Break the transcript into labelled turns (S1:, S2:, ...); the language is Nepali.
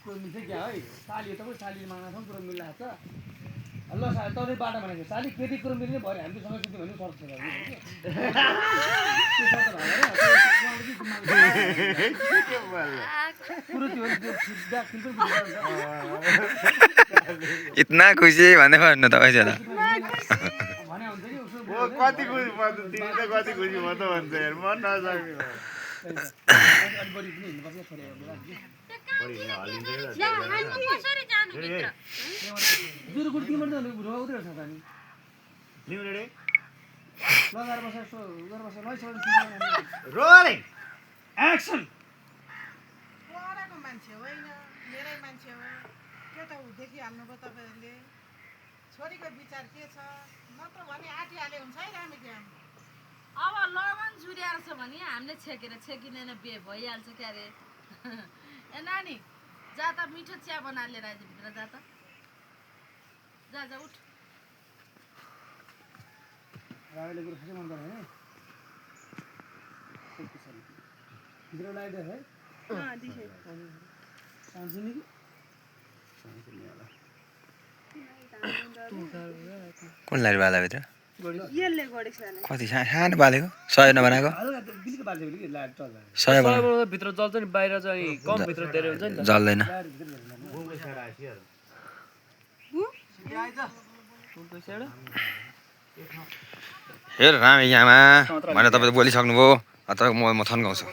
S1: कुरो मिल्छ क्या है साली तपाईँ सालीले माग्न कुरो मिलिरहेको छ ल साली तपाईँ बाटो भनेको साली केटी कुरो मिल्ने भयो हामी सँग सुत्यो भने सर्छ
S2: इतना खुसी भन्दै भन्नु तपाईँ चाहिँ
S3: कति खुसी म त तिमी त कति खुसी म त भन्छ यार म नसक्ने रोलिङ
S1: एक्सन
S4: पढेको मान्छे होइन मेरै मान्छे हो त्यो त देखिहाल्नुभयो तपाईँहरूले छोरीको विचार के छ नत्र भने आँटिहाले हुन्छ है रामे क्या
S5: अब लगन जुरिएर छ भने हामीले छेकेर छेकिँदैन बिहे भइहाल्छ क्या अरे ए नानी जा त मिठो चिया बनाएर लिएर आइज भित्र जा त जा जा उठ
S1: रावेले कुरो खासै मन परेन भित्र लगाइदियो है साँच्ची नि
S2: कुन लाइट बालाभित्र
S4: यसले गरेको छ
S2: कति सानो बालेको 100 नबनाएको
S1: बिलिक बाल्छ कि लाइट चल्छ
S2: 100
S6: भित्र जल्छ नि बाहिर चाहिँ कम भित्र धेरै हुन्छ नि त
S2: जल्दैन हेर रामे आमा भनेर तपाईँ त बोलिसक्नुभयो अब म थन्काउँछु